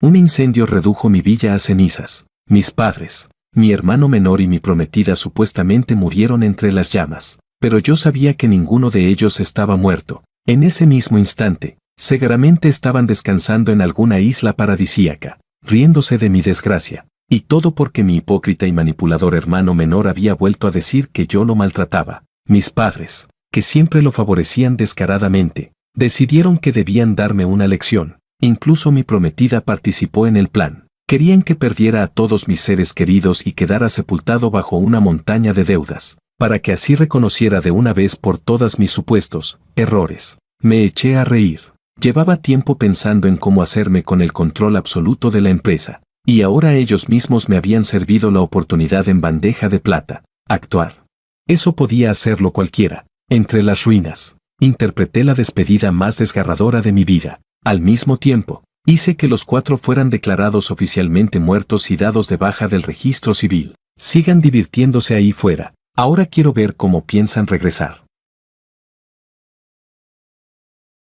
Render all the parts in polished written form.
Un incendio redujo mi villa a cenizas. Mis padres, mi hermano menor y mi prometida supuestamente murieron entre las llamas, pero yo sabía que ninguno de ellos estaba muerto. En ese mismo instante, seguramente estaban descansando en alguna isla paradisíaca, riéndose de mi desgracia. Y todo porque mi hipócrita y manipulador hermano menor había vuelto a decir que yo lo maltrataba. Mis padres, que siempre lo favorecían descaradamente, decidieron que debían darme una lección. Incluso mi prometida participó en el plan. Querían que perdiera a todos mis seres queridos y quedara sepultado bajo una montaña de deudas, para que así reconociera de una vez por todas mis supuestos errores. Me eché a reír. Llevaba tiempo pensando en cómo hacerme con el control absoluto de la empresa, y ahora ellos mismos me habían servido la oportunidad en bandeja de plata. Actuar. Eso podía hacerlo cualquiera. Entre las ruinas, interpreté la despedida más desgarradora de mi vida. Al mismo tiempo, hice que los 4 fueran declarados oficialmente muertos y dados de baja del registro civil. Sigan divirtiéndose ahí fuera. Ahora quiero ver cómo piensan regresar.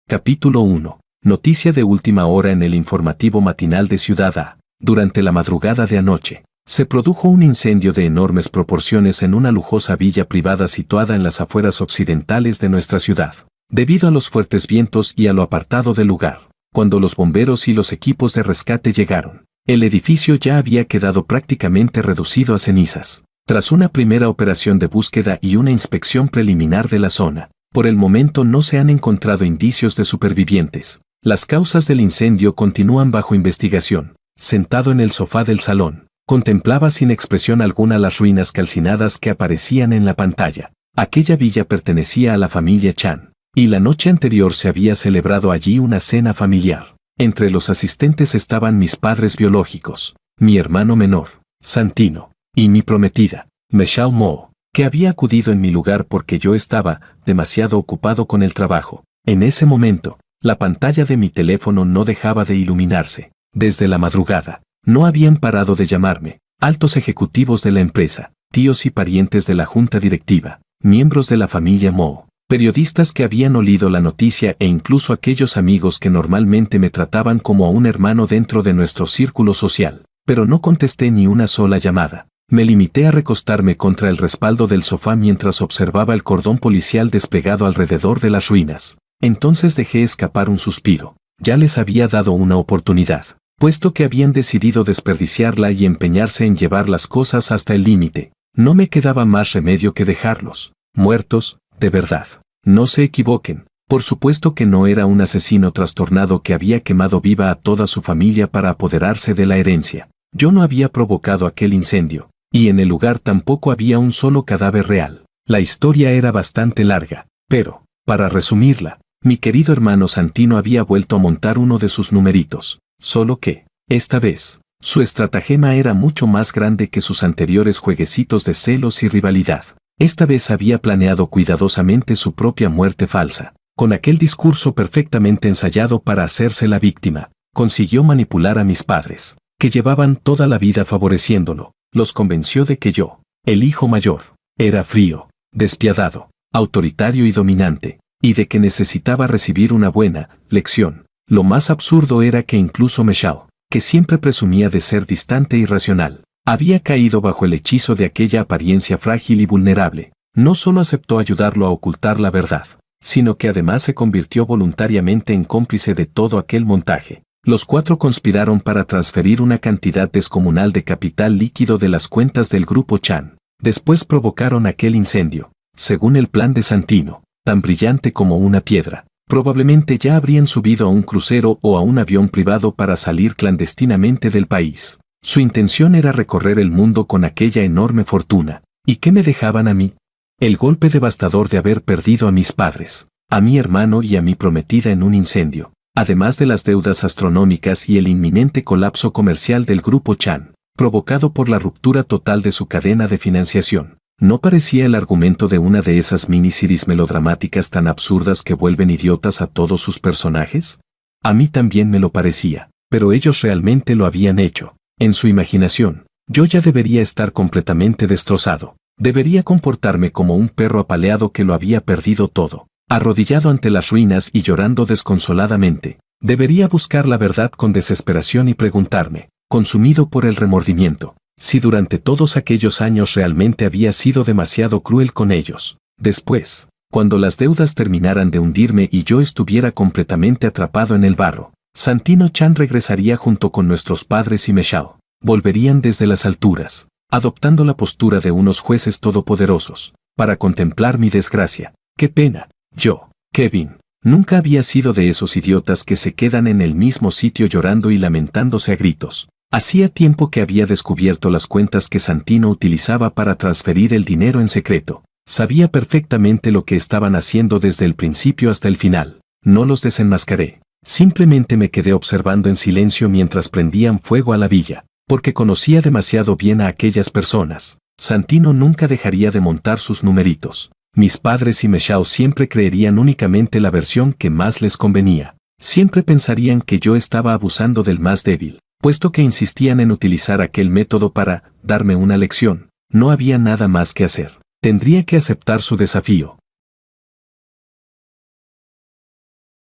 Capítulo 1. Noticia de última hora en el informativo matinal de Ciudad A. Durante la madrugada de anoche, se produjo un incendio de enormes proporciones en una lujosa villa privada situada en las afueras occidentales de nuestra ciudad. Debido a los fuertes vientos y a lo apartado del lugar, cuando los bomberos y los equipos de rescate llegaron, el edificio ya había quedado prácticamente reducido a cenizas. Tras una primera operación de búsqueda y una inspección preliminar de la zona, por el momento no se han encontrado indicios de supervivientes. Las causas del incendio continúan bajo investigación. Sentado en el sofá del salón, contemplaba sin expresión alguna las ruinas calcinadas que aparecían en la pantalla. Aquella villa pertenecía a la familia Chan, y la noche anterior se había celebrado allí una cena familiar. Entre los asistentes estaban mis padres biológicos, mi hermano menor, Santino, y mi prometida, Michelle Mo, que había acudido en mi lugar porque yo estaba demasiado ocupado con el trabajo. En ese momento, la pantalla de mi teléfono no dejaba de iluminarse. Desde la madrugada, no habían parado de llamarme, altos ejecutivos de la empresa, tíos y parientes de la junta directiva, miembros de la familia Mo, periodistas que habían olido la noticia e incluso aquellos amigos que normalmente me trataban como a un hermano dentro de nuestro círculo social. Pero no contesté ni una sola llamada. Me limité a recostarme contra el respaldo del sofá mientras observaba el cordón policial desplegado alrededor de las ruinas. Entonces dejé escapar un suspiro. Ya les había dado una oportunidad, puesto que habían decidido desperdiciarla y empeñarse en llevar las cosas hasta el límite. No me quedaba más remedio que dejarlos muertos, de verdad. No se equivoquen, por supuesto que no era un asesino trastornado que había quemado viva a toda su familia para apoderarse de la herencia. Yo no había provocado aquel incendio, y en el lugar tampoco había un solo cadáver real. La historia era bastante larga, pero, para resumirla, mi querido hermano Santino había vuelto a montar uno de sus numeritos, solo que, esta vez, su estratagema era mucho más grande que sus anteriores jueguecitos de celos y rivalidad. Esta vez había planeado cuidadosamente su propia muerte falsa. Con aquel discurso perfectamente ensayado para hacerse la víctima, consiguió manipular a mis padres, que llevaban toda la vida favoreciéndolo. Los convenció de que yo, el hijo mayor, era frío, despiadado, autoritario y dominante, y de que necesitaba recibir una buena lección. Lo más absurdo era que incluso Michelle, que siempre presumía de ser distante y racional, había caído bajo el hechizo de aquella apariencia frágil y vulnerable. No solo aceptó ayudarlo a ocultar la verdad, sino que además se convirtió voluntariamente en cómplice de todo aquel montaje. Los 4 conspiraron para transferir una cantidad descomunal de capital líquido de las cuentas del grupo Chan. Después provocaron aquel incendio. Según el plan de Santino, tan brillante como una piedra, probablemente ya habrían subido a un crucero o a un avión privado para salir clandestinamente del país. Su intención era recorrer el mundo con aquella enorme fortuna. ¿Y qué me dejaban a mí? El golpe devastador de haber perdido a mis padres, a mi hermano y a mi prometida en un incendio, además de las deudas astronómicas y el inminente colapso comercial del grupo Chan, provocado por la ruptura total de su cadena de financiación. ¿No parecía el argumento de una de esas miniseries melodramáticas tan absurdas que vuelven idiotas a todos sus personajes? A mí también me lo parecía, pero ellos realmente lo habían hecho. En su imaginación, yo ya debería estar completamente destrozado. Debería comportarme como un perro apaleado que lo había perdido todo, arrodillado ante las ruinas y llorando desconsoladamente. Debería buscar la verdad con desesperación y preguntarme, consumido por el remordimiento, si durante todos aquellos años realmente había sido demasiado cruel con ellos. Después, cuando las deudas terminaran de hundirme y yo estuviera completamente atrapado en el barro, Santino-chan regresaría junto con nuestros padres y Meshao. Volverían desde las alturas, adoptando la postura de unos jueces todopoderosos, para contemplar mi desgracia. ¡Qué pena! Yo, Kevin, nunca había sido de esos idiotas que se quedan en el mismo sitio llorando y lamentándose a gritos. Hacía tiempo que había descubierto las cuentas que Santino utilizaba para transferir el dinero en secreto. Sabía perfectamente lo que estaban haciendo desde el principio hasta el final. No los desenmascaré. Simplemente me quedé observando en silencio mientras prendían fuego a la villa, porque conocía demasiado bien a aquellas personas. Santino nunca dejaría de montar sus numeritos. Mis padres y Meshao siempre creerían únicamente la versión que más les convenía. Siempre pensarían que yo estaba abusando del más débil, puesto que insistían en utilizar aquel método para darme una lección. No había nada más que hacer. Tendría que aceptar su desafío.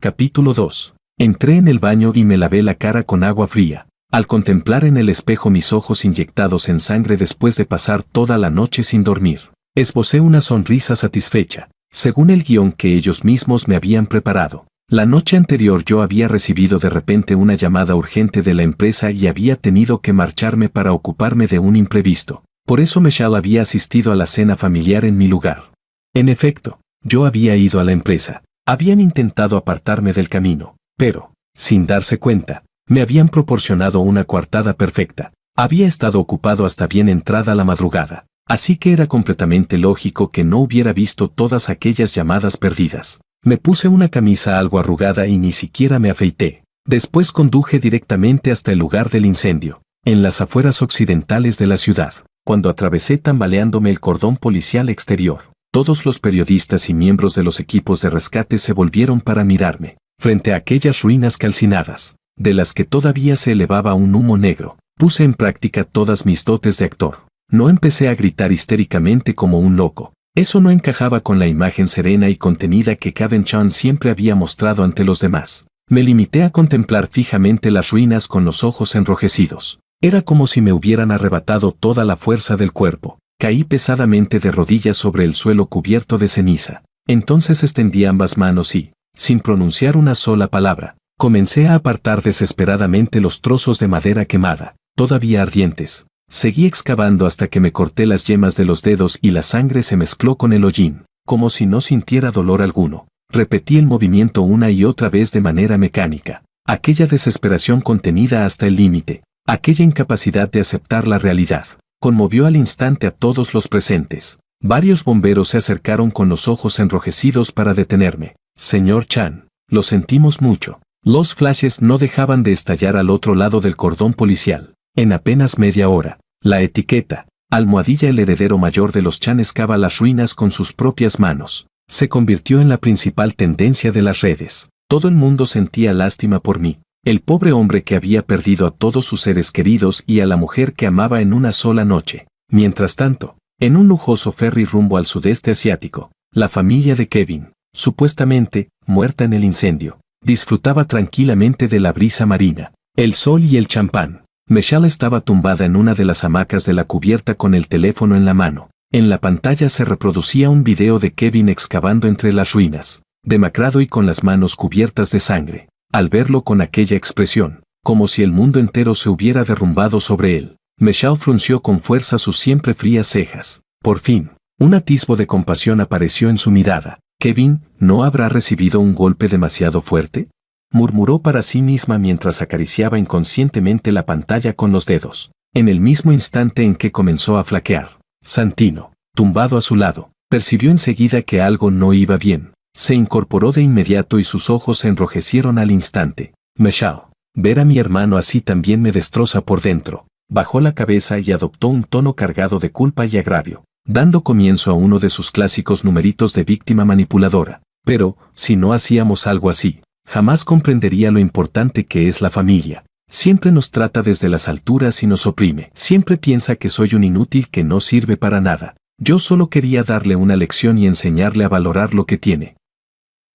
Capítulo 2. Entré en el baño y me lavé la cara con agua fría. Al contemplar en el espejo mis ojos inyectados en sangre después de pasar toda la noche sin dormir, esbocé una sonrisa satisfecha, según el guión que ellos mismos me habían preparado. La noche anterior yo había recibido de repente una llamada urgente de la empresa y había tenido que marcharme para ocuparme de un imprevisto. Por eso Meshao había asistido a la cena familiar en mi lugar. En efecto, yo había ido a la empresa. Habían intentado apartarme del camino, pero, sin darse cuenta, me habían proporcionado una coartada perfecta. Había estado ocupado hasta bien entrada la madrugada, así que era completamente lógico que no hubiera visto todas aquellas llamadas perdidas. Me puse una camisa algo arrugada y ni siquiera me afeité. Después conduje directamente hasta el lugar del incendio, en las afueras occidentales de la ciudad. Cuando atravesé tambaleándome el cordón policial exterior, todos los periodistas y miembros de los equipos de rescate se volvieron para mirarme. Frente a aquellas ruinas calcinadas, de las que todavía se elevaba un humo negro, puse en práctica todas mis dotes de actor. No empecé a gritar histéricamente como un loco. Eso no encajaba con la imagen serena y contenida que Kevin-chan siempre había mostrado ante los demás. Me limité a contemplar fijamente las ruinas con los ojos enrojecidos. Era como si me hubieran arrebatado toda la fuerza del cuerpo. Caí pesadamente de rodillas sobre el suelo cubierto de ceniza. Entonces extendí ambas manos y, sin pronunciar una sola palabra, comencé a apartar desesperadamente los trozos de madera quemada, todavía ardientes. Seguí excavando hasta que me corté las yemas de los dedos y la sangre se mezcló con el hollín, como si no sintiera dolor alguno. Repetí el movimiento una y otra vez de manera mecánica. Aquella desesperación contenida hasta el límite, aquella incapacidad de aceptar la realidad, conmovió al instante a todos los presentes. Varios bomberos se acercaron con los ojos enrojecidos para detenerme. Señor Chan, lo sentimos mucho. Los flashes no dejaban de estallar al otro lado del cordón policial. En apenas media hora, la etiqueta, almohadilla el heredero mayor de los Chan excava las ruinas con sus propias manos, se convirtió en la principal tendencia de las redes. Todo el mundo sentía lástima por mí, el pobre hombre que había perdido a todos sus seres queridos y a la mujer que amaba en una sola noche. Mientras tanto, en un lujoso ferry rumbo al sudeste asiático, la familia de Kevin, supuestamente muerta en el incendio, disfrutaba tranquilamente de la brisa marina, el sol y el champán. Meshao estaba tumbada en una de las hamacas de la cubierta con el teléfono en la mano. En la pantalla se reproducía un video de Kevin excavando entre las ruinas, demacrado y con las manos cubiertas de sangre. Al verlo con aquella expresión, como si el mundo entero se hubiera derrumbado sobre él, Meshao frunció con fuerza sus siempre frías cejas. Por fin, un atisbo de compasión apareció en su mirada. «Kevin, ¿no habrá recibido un golpe demasiado fuerte?», murmuró para sí misma mientras acariciaba inconscientemente la pantalla con los dedos. En el mismo instante en que comenzó a flaquear, Santino, tumbado a su lado, percibió enseguida que algo no iba bien. Se incorporó de inmediato y sus ojos se enrojecieron al instante. «Meshao, ver a mi hermano así también me destroza por dentro». Bajó la cabeza y adoptó un tono cargado de culpa y agravio, dando comienzo a uno de sus clásicos numeritos de víctima manipuladora. «Pero, si no hacíamos algo así, jamás comprendería lo importante que es la familia. Siempre nos trata desde las alturas y nos oprime. Siempre piensa que soy un inútil que no sirve para nada. Yo solo quería darle una lección y enseñarle a valorar lo que tiene».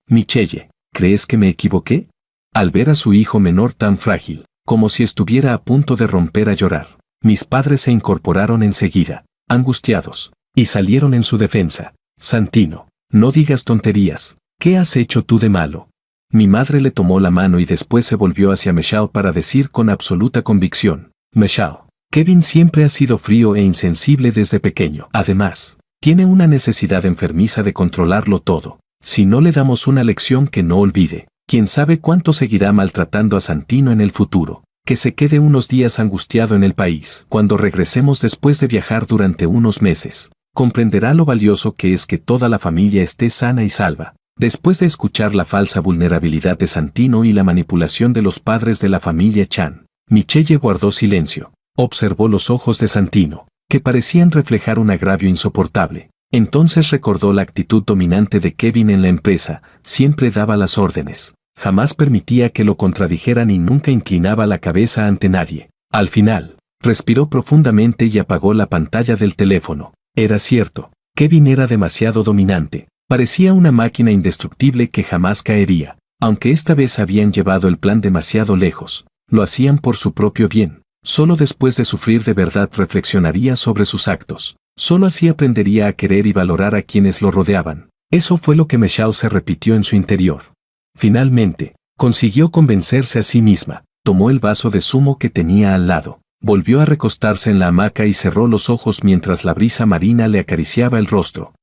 «Michelle, ¿crees que me equivoqué?», al ver a su hijo menor tan frágil, como si estuviera a punto de romper a llorar. Mis padres se incorporaron enseguida, angustiados, y salieron en su defensa. Santino, no digas tonterías. ¿Qué has hecho tú de malo? Mi madre le tomó la mano y después se volvió hacia Michelle para decir con absoluta convicción: Michelle, Kevin siempre ha sido frío e insensible desde pequeño. Además, tiene una necesidad enfermiza de controlarlo todo. Si no le damos una lección que no olvide, quién sabe cuánto seguirá maltratando a Santino en el futuro. Que se quede unos días angustiado en el país. Cuando regresemos después de viajar durante unos meses, comprenderá lo valioso que es que toda la familia esté sana y salva. Después de escuchar la falsa vulnerabilidad de Santino y la manipulación de los padres de la familia Chan, Michelle guardó silencio. Observó los ojos de Santino, que parecían reflejar un agravio insoportable. Entonces recordó la actitud dominante de Kevin en la empresa: siempre daba las órdenes. Jamás permitía que lo contradijeran y nunca inclinaba la cabeza ante nadie. Al final, respiró profundamente y apagó la pantalla del teléfono. Era cierto, Kevin era demasiado dominante. Parecía una máquina indestructible que jamás caería. Aunque esta vez habían llevado el plan demasiado lejos, lo hacían por su propio bien. Solo después de sufrir de verdad reflexionaría sobre sus actos. Solo así aprendería a querer y valorar a quienes lo rodeaban. Eso fue lo que Michelle se repitió en su interior. Finalmente, consiguió convencerse a sí misma. Tomó el vaso de zumo que tenía al lado, volvió a recostarse en la hamaca y cerró los ojos mientras la brisa marina le acariciaba el rostro.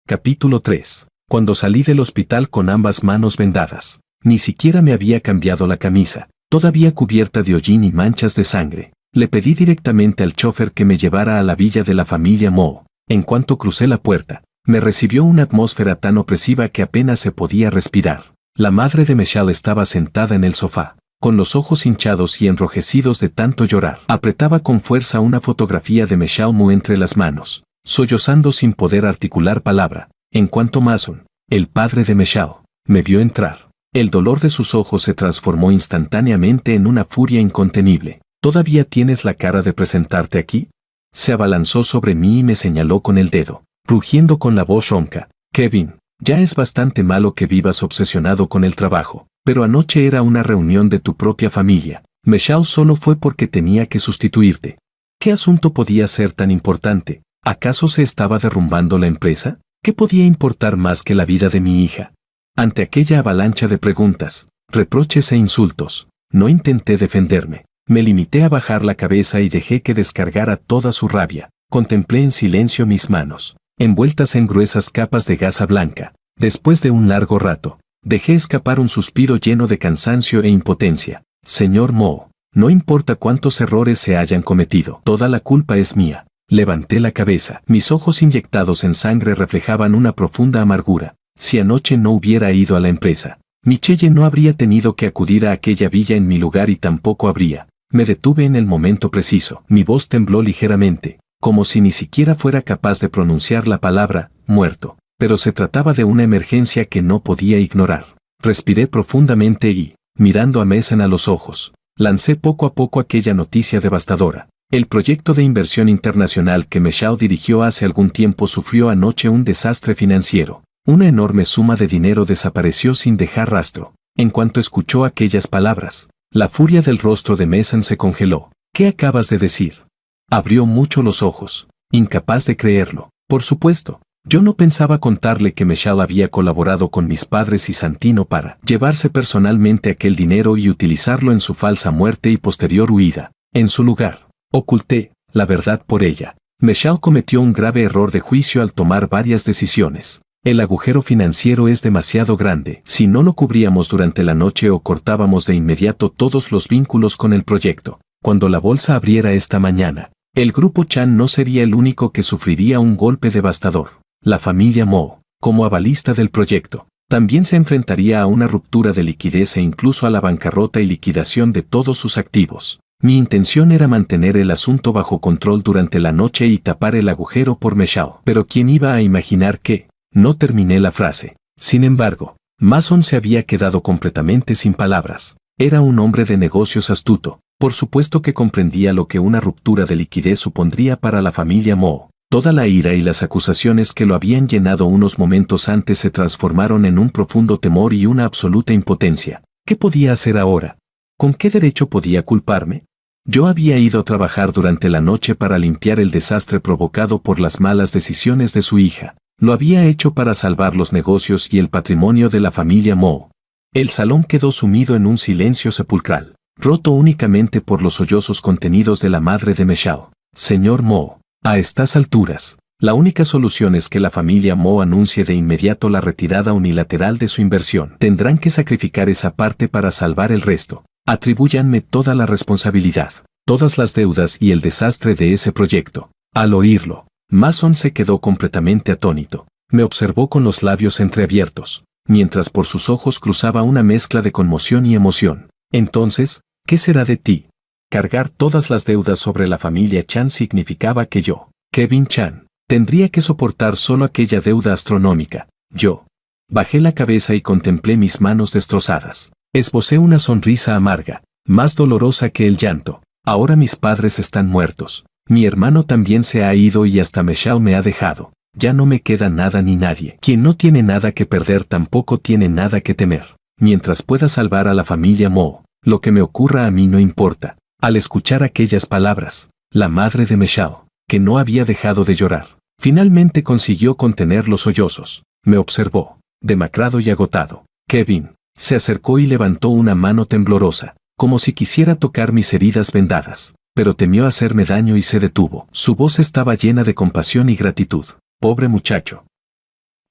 Capítulo 3. Cuando salí del hospital con ambas manos vendadas, ni siquiera me había cambiado la camisa, todavía cubierta de hollín y manchas de sangre. Le pedí directamente al chofer que me llevara a la villa de la familia Mo. En cuanto crucé la puerta, me recibió una atmósfera tan opresiva que apenas se podía respirar. La madre de Michelle estaba sentada en el sofá, con los ojos hinchados y enrojecidos de tanto llorar. Apretaba con fuerza una fotografía de Michelle Mo entre las manos, sollozando sin poder articular palabra. En cuanto Mason, el padre de Michelle, me vio entrar, el dolor de sus ojos se transformó instantáneamente en una furia incontenible. ¿Todavía tienes la cara de presentarte aquí? Se abalanzó sobre mí y me señaló con el dedo, rugiendo con la voz ronca: Kevin, ya es bastante malo que vivas obsesionado con el trabajo, pero anoche era una reunión de tu propia familia. Michelle solo fue porque tenía que sustituirte. ¿Qué asunto podía ser tan importante? ¿Acaso se estaba derrumbando la empresa? ¿Qué podía importar más que la vida de mi hija? Ante aquella avalancha de preguntas, reproches e insultos, no intenté defenderme. Me limité a bajar la cabeza y dejé que descargara toda su rabia. Contemplé en silencio mis manos, envueltas en gruesas capas de gasa blanca. Después de un largo rato, dejé escapar un suspiro lleno de cansancio e impotencia. Señor Mo, no importa cuántos errores se hayan cometido, toda la culpa es mía. Levanté la cabeza. Mis ojos inyectados en sangre reflejaban una profunda amargura. Si anoche no hubiera ido a la empresa, Michelle no habría tenido que acudir a aquella villa en mi lugar y tampoco habría. Me detuve en el momento preciso. Mi voz tembló ligeramente, como si ni siquiera fuera capaz de pronunciar la palabra muerto. Pero se trataba de una emergencia que no podía ignorar. Respiré profundamente y, mirando a Mason a los ojos, lancé poco a poco aquella noticia devastadora. El proyecto de inversión internacional que Michelle dirigió hace algún tiempo sufrió anoche un desastre financiero. Una enorme suma de dinero desapareció sin dejar rastro. En cuanto escuchó aquellas palabras, la furia del rostro de Mason se congeló. ¿Qué acabas de decir? Abrió mucho los ojos, incapaz de creerlo. Por supuesto, yo no pensaba contarle que Michelle había colaborado con mis padres y Santino para llevarse personalmente aquel dinero y utilizarlo en su falsa muerte y posterior huida. En su lugar, oculté la verdad por ella. Michelle cometió un grave error de juicio al tomar varias decisiones. El agujero financiero es demasiado grande. Si no lo cubríamos durante la noche o cortábamos de inmediato todos los vínculos con el proyecto, cuando la bolsa abriera esta mañana, el grupo Chan no sería el único que sufriría un golpe devastador. La familia Mo, como avalista del proyecto, también se enfrentaría a una ruptura de liquidez e incluso a la bancarrota y liquidación de todos sus activos. Mi intención era mantener el asunto bajo control durante la noche y tapar el agujero por Michelle. Pero ¿quién iba a imaginar que? No terminé la frase. Sin embargo, Mason se había quedado completamente sin palabras. Era un hombre de negocios astuto. Por supuesto que comprendía lo que una ruptura de liquidez supondría para la familia Mo. Toda la ira y las acusaciones que lo habían llenado unos momentos antes se transformaron en un profundo temor y una absoluta impotencia. ¿Qué podía hacer ahora? ¿Con qué derecho podía culparme? Yo había ido a trabajar durante la noche para limpiar el desastre provocado por las malas decisiones de su hija. Lo había hecho para salvar los negocios y el patrimonio de la familia Mo. El salón quedó sumido en un silencio sepulcral, roto únicamente por los sollozos contenidos de la madre de Michelle. Señor Mo, a estas alturas, la única solución es que la familia Mo anuncie de inmediato la retirada unilateral de su inversión. Tendrán que sacrificar esa parte para salvar el resto. Atribúyanme toda la responsabilidad, todas las deudas y el desastre de ese proyecto. Al oírlo, Mason se quedó completamente atónito. Me observó con los labios entreabiertos, mientras por sus ojos cruzaba una mezcla de conmoción y emoción. Entonces, ¿qué será de ti? Cargar todas las deudas sobre la familia Chan significaba que yo, Kevin Chan, tendría que soportar solo aquella deuda astronómica. Yo bajé la cabeza y contemplé mis manos destrozadas. Esbocé una sonrisa amarga, más dolorosa que el llanto. Ahora mis padres están muertos. Mi hermano también se ha ido y hasta Michelle me ha dejado. Ya no me queda nada ni nadie. Quien no tiene nada que perder tampoco tiene nada que temer. Mientras pueda salvar a la familia Mo, lo que me ocurra a mí no importa. Al escuchar aquellas palabras, la madre de Michelle, que no había dejado de llorar, finalmente consiguió contener los sollozos. Me observó, demacrado y agotado. Kevin se acercó y levantó una mano temblorosa, como si quisiera tocar mis heridas vendadas, pero temió hacerme daño y se detuvo. Su voz estaba llena de compasión y gratitud. Pobre muchacho.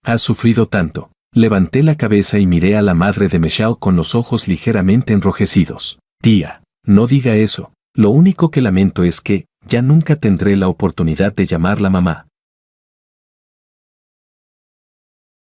Has sufrido tanto. Levanté la cabeza y miré a la madre de Michelle con los ojos ligeramente enrojecidos. Tía, no diga eso. Lo único que lamento es que ya nunca tendré la oportunidad de llamarla mamá.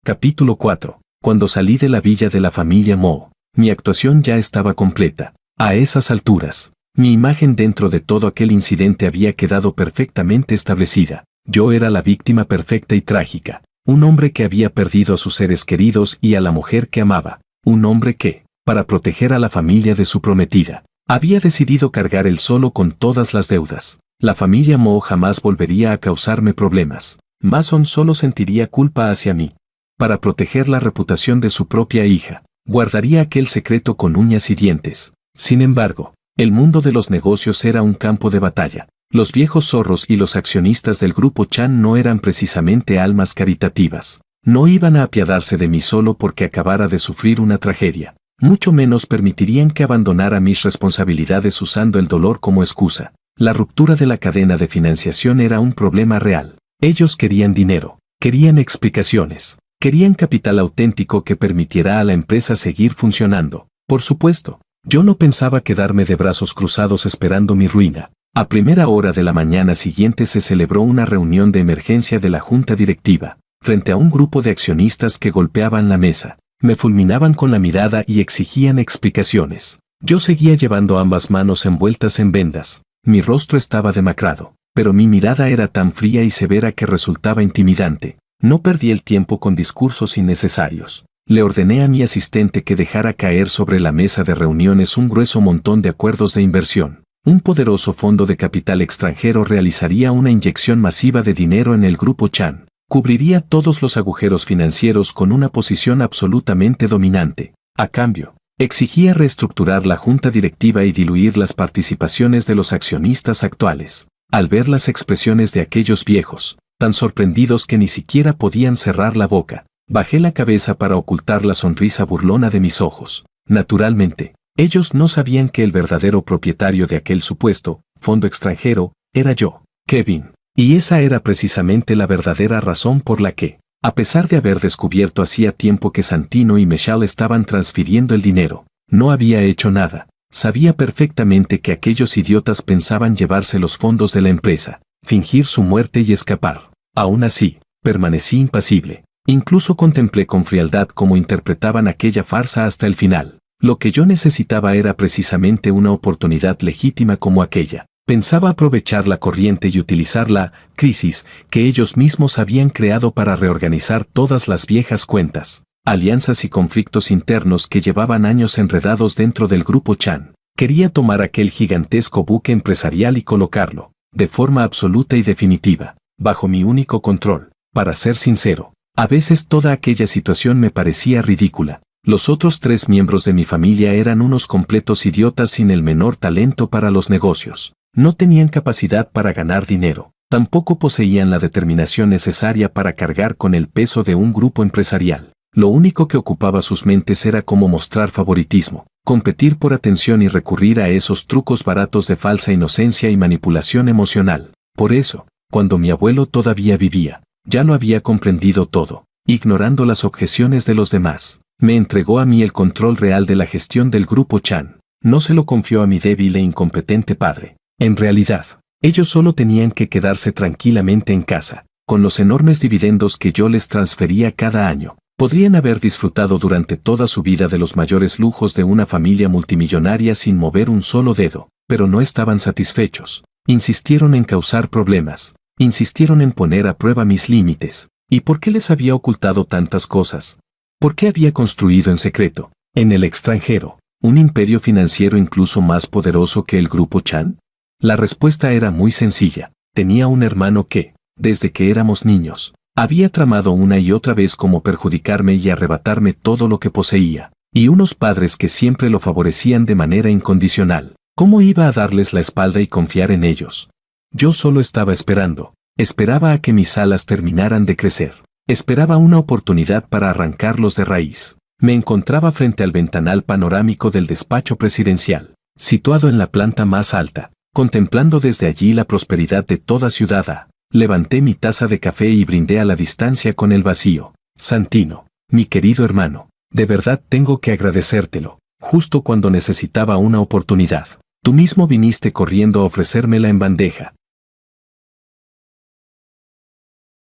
Capítulo 4. Cuando salí de la villa de la familia Mo, mi actuación ya estaba completa. A esas alturas, mi imagen dentro de todo aquel incidente había quedado perfectamente establecida. Yo era la víctima perfecta y trágica. Un hombre que había perdido a sus seres queridos y a la mujer que amaba. Un hombre que, para proteger a la familia de su prometida, había decidido cargar él solo con todas las deudas. La familia Mo jamás volvería a causarme problemas. Mason solo sentiría culpa hacia mí. Para proteger la reputación de su propia hija, guardaría aquel secreto con uñas y dientes. Sin embargo, el mundo de los negocios era un campo de batalla. Los viejos zorros y los accionistas del grupo Chan no eran precisamente almas caritativas. No iban a apiadarse de mí solo porque acabara de sufrir una tragedia. Mucho menos permitirían que abandonara mis responsabilidades usando el dolor como excusa. La ruptura de la cadena de financiación era un problema real. Ellos querían dinero, querían explicaciones. Querían capital auténtico que permitiera a la empresa seguir funcionando. Por supuesto, yo no pensaba quedarme de brazos cruzados esperando mi ruina. A primera hora de la mañana siguiente se celebró una reunión de emergencia de la junta directiva, frente a un grupo de accionistas que golpeaban la mesa, me fulminaban con la mirada y exigían explicaciones. Yo seguía llevando ambas manos envueltas en vendas. Mi rostro estaba demacrado, pero mi mirada era tan fría y severa que resultaba intimidante. No perdí el tiempo con discursos innecesarios. Le ordené a mi asistente que dejara caer sobre la mesa de reuniones un grueso montón de acuerdos de inversión. Un poderoso fondo de capital extranjero realizaría una inyección masiva de dinero en el grupo Chan. Cubriría todos los agujeros financieros con una posición absolutamente dominante. A cambio, exigía reestructurar la junta directiva y diluir las participaciones de los accionistas actuales. Al ver las expresiones de aquellos viejos, tan sorprendidos que ni siquiera podían cerrar la boca, bajé la cabeza para ocultar la sonrisa burlona de mis ojos. Naturalmente, ellos no sabían que el verdadero propietario de aquel supuesto fondo extranjero era yo, Kevin, y esa era precisamente la verdadera razón por la que, a pesar de haber descubierto hacía tiempo que Santino y Michelle estaban transfiriendo el dinero, no había hecho nada. Sabía perfectamente que aquellos idiotas pensaban llevarse los fondos de la empresa, fingir su muerte y escapar. Aún así, permanecí impasible. Incluso contemplé con frialdad cómo interpretaban aquella farsa hasta el final. Lo que yo necesitaba era precisamente una oportunidad legítima como aquella. Pensaba aprovechar la corriente y utilizar la crisis que ellos mismos habían creado para reorganizar todas las viejas cuentas, alianzas y conflictos internos que llevaban años enredados dentro del grupo Chan. Quería tomar aquel gigantesco buque empresarial y colocarlo, de forma absoluta y definitiva, bajo mi único control. Para ser sincero, a veces toda aquella situación me parecía ridícula. Los otros 3 miembros de mi familia eran unos completos idiotas sin el menor talento para los negocios. No tenían capacidad para ganar dinero. Tampoco poseían la determinación necesaria para cargar con el peso de un grupo empresarial. Lo único que ocupaba sus mentes era cómo mostrar favoritismo, competir por atención y recurrir a esos trucos baratos de falsa inocencia y manipulación emocional. Por eso, cuando mi abuelo todavía vivía, ya lo había comprendido todo. Ignorando las objeciones de los demás, me entregó a mí el control real de la gestión del grupo Chan. No se lo confió a mi débil e incompetente padre. En realidad, ellos solo tenían que quedarse tranquilamente en casa, con los enormes dividendos que yo les transfería cada año. Podrían haber disfrutado durante toda su vida de los mayores lujos de una familia multimillonaria sin mover un solo dedo, pero no estaban satisfechos. Insistieron en causar problemas, insistieron en poner a prueba mis límites. ¿Y por qué les había ocultado tantas cosas? ¿Por qué había construido en secreto, en el extranjero, un imperio financiero incluso más poderoso que el grupo Chan? La respuesta era muy sencilla. Tenía un hermano que, desde que éramos niños, había tramado una y otra vez cómo perjudicarme y arrebatarme todo lo que poseía, y unos padres que siempre lo favorecían de manera incondicional. ¿Cómo iba a darles la espalda y confiar en ellos? Yo solo estaba esperando. Esperaba a que mis alas terminaran de crecer. Esperaba una oportunidad para arrancarlos de raíz. Me encontraba frente al ventanal panorámico del despacho presidencial, situado en la planta más alta, contemplando desde allí la prosperidad de toda Ciudad A. Levanté mi taza de café y brindé a la distancia con el vacío. Santino, mi querido hermano, de verdad tengo que agradecértelo. Justo cuando necesitaba una oportunidad, tú mismo viniste corriendo a ofrecérmela en bandeja.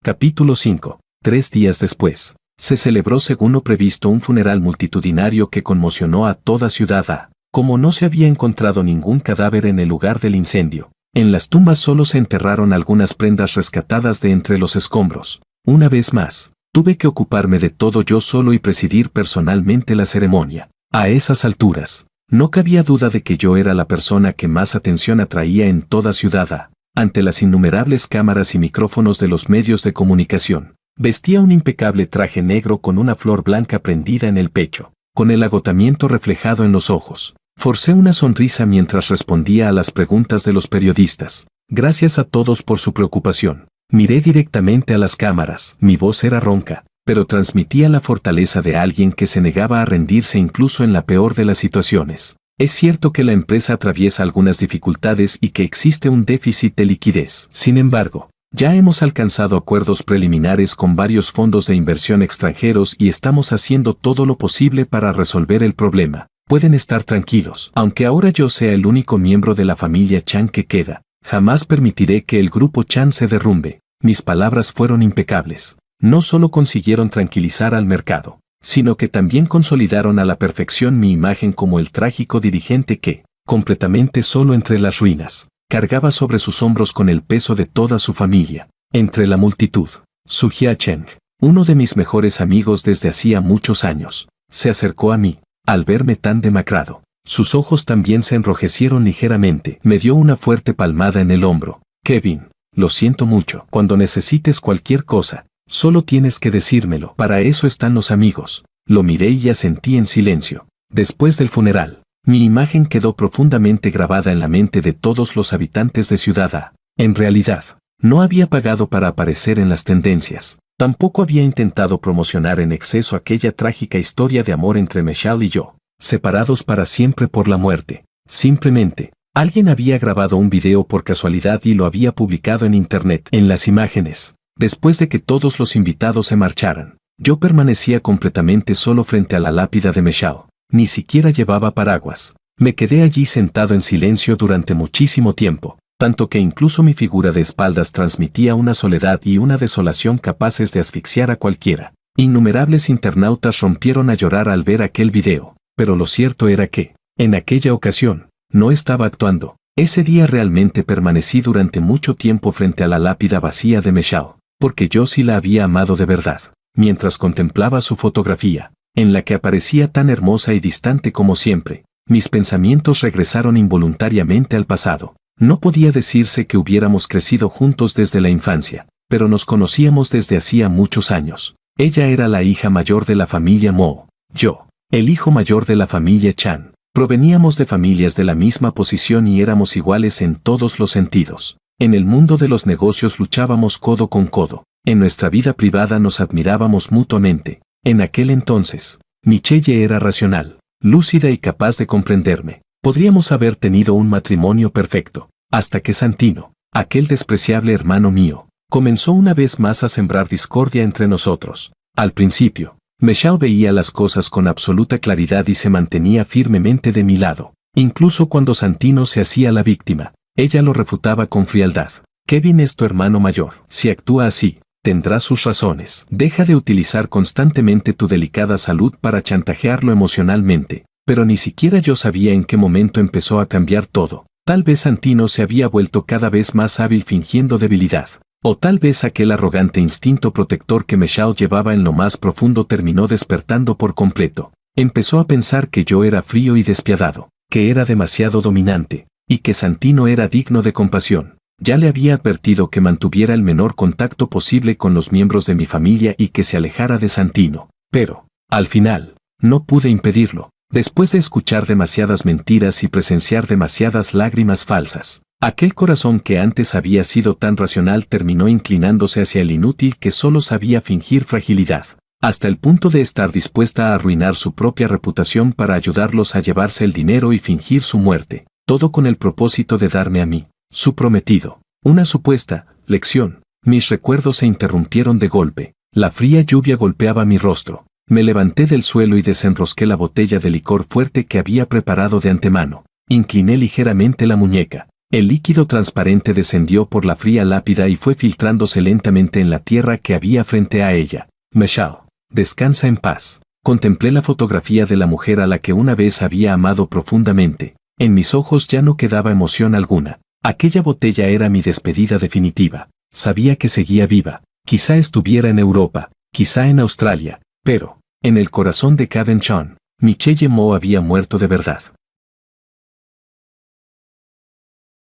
Capítulo 5. 3 días después, se celebró según lo previsto un funeral multitudinario que conmocionó a toda Ciudad A. Como no se había encontrado ningún cadáver en el lugar del incendio, en las tumbas solo se enterraron algunas prendas rescatadas de entre los escombros. Una vez más, tuve que ocuparme de todo yo solo y presidir personalmente la ceremonia. A esas alturas, no cabía duda de que yo era la persona que más atención atraía en toda Ciudad A. Ante las innumerables cámaras y micrófonos de los medios de comunicación, vestía un impecable traje negro con una flor blanca prendida en el pecho, con el agotamiento reflejado en los ojos. Forcé una sonrisa mientras respondía a las preguntas de los periodistas. Gracias a todos por su preocupación. Miré directamente a las cámaras. Mi voz era ronca, pero transmitía la fortaleza de alguien que se negaba a rendirse incluso en la peor de las situaciones. Es cierto que la empresa atraviesa algunas dificultades y que existe un déficit de liquidez. Sin embargo, ya hemos alcanzado acuerdos preliminares con varios fondos de inversión extranjeros y estamos haciendo todo lo posible para resolver el problema. Pueden estar tranquilos. Aunque ahora yo sea el único miembro de la familia Chan que queda, jamás permitiré que el grupo Chan se derrumbe. Mis palabras fueron impecables. No solo consiguieron tranquilizar al mercado, sino que también consolidaron a la perfección mi imagen como el trágico dirigente que, completamente solo entre las ruinas, cargaba sobre sus hombros con el peso de toda su familia. Entre la multitud, Su Hia-cheng, uno de mis mejores amigos desde hacía muchos años, se acercó a mí. Al verme tan demacrado, sus ojos también se enrojecieron ligeramente. Me dio una fuerte palmada en el hombro. Kevin, lo siento mucho. Cuando necesites cualquier cosa, solo tienes que decírmelo. Para eso están los amigos. Lo miré y asentí en silencio. Después del funeral, mi imagen quedó profundamente grabada en la mente de todos los habitantes de Ciudad A. En realidad, no había pagado para aparecer en las tendencias. Tampoco había intentado promocionar en exceso aquella trágica historia de amor entre Michelle y yo, separados para siempre por la muerte. Simplemente, alguien había grabado un video por casualidad y lo había publicado en internet. En las imágenes, después de que todos los invitados se marcharan, yo permanecía completamente solo frente a la lápida de Michelle. Ni siquiera llevaba paraguas. Me quedé allí sentado en silencio durante muchísimo tiempo, tanto que incluso mi figura de espaldas transmitía una soledad y una desolación capaces de asfixiar a cualquiera. Innumerables internautas rompieron a llorar al ver aquel video, pero lo cierto era que, en aquella ocasión, no estaba actuando. Ese día realmente permanecí durante mucho tiempo frente a la lápida vacía de Michelle, porque yo sí la había amado de verdad. Mientras contemplaba su fotografía, en la que aparecía tan hermosa y distante como siempre, mis pensamientos regresaron involuntariamente al pasado. No podía decirse que hubiéramos crecido juntos desde la infancia. pero nos conocíamos desde hacía muchos años. Ella era la hija mayor de la familia Mo. Yo, el hijo mayor de la familia Chan. Proveníamos de familias de la misma posición y éramos iguales en todos los sentidos. En el mundo de los negocios luchábamos codo con codo. En nuestra vida privada nos admirábamos mutuamente. En aquel entonces, Michelle era racional, lúcida y capaz de comprenderme. Podríamos haber tenido un matrimonio perfecto, hasta que Santino, aquel despreciable hermano mío, comenzó una vez más a sembrar discordia entre nosotros. Al principio, Michelle veía las cosas con absoluta claridad y se mantenía firmemente de mi lado. Incluso cuando Santino se hacía la víctima, ella lo refutaba con frialdad. Kevin es tu hermano mayor. Si actúa así, tendrá sus razones. Deja de utilizar constantemente tu delicada salud para chantajearlo emocionalmente. Pero ni siquiera yo sabía en qué momento empezó a cambiar todo. Tal vez Santino se había vuelto cada vez más hábil fingiendo debilidad. O tal vez aquel arrogante instinto protector que Michelle llevaba en lo más profundo terminó despertando por completo. Empezó a pensar que yo era frío y despiadado, que era demasiado dominante, y que Santino era digno de compasión. Ya le había advertido que mantuviera el menor contacto posible con los miembros de mi familia y que se alejara de Santino. Pero, al final, no pude impedirlo. Después de escuchar demasiadas mentiras y presenciar demasiadas lágrimas falsas, aquel corazón que antes había sido tan racional terminó inclinándose hacia el inútil que solo sabía fingir fragilidad, hasta el punto de estar dispuesta a arruinar su propia reputación para ayudarlos a llevarse el dinero y fingir su muerte, todo con el propósito de darme a mí, su prometido, una supuesta lección. Mis recuerdos se interrumpieron de golpe. La fría lluvia golpeaba mi rostro. Me levanté del suelo y desenrosqué la botella de licor fuerte que había preparado de antemano. Incliné ligeramente la muñeca. El líquido transparente descendió por la fría lápida y fue filtrándose lentamente en la tierra que había frente a ella. Michelle, descansa en paz. Contemplé la fotografía de la mujer a la que una vez había amado profundamente. En mis ojos ya no quedaba emoción alguna. Aquella botella era mi despedida definitiva. Sabía que seguía viva. Quizá estuviera en Europa, quizá en Australia, pero, en el corazón de Kevin Chan, Michelle Mo había muerto de verdad.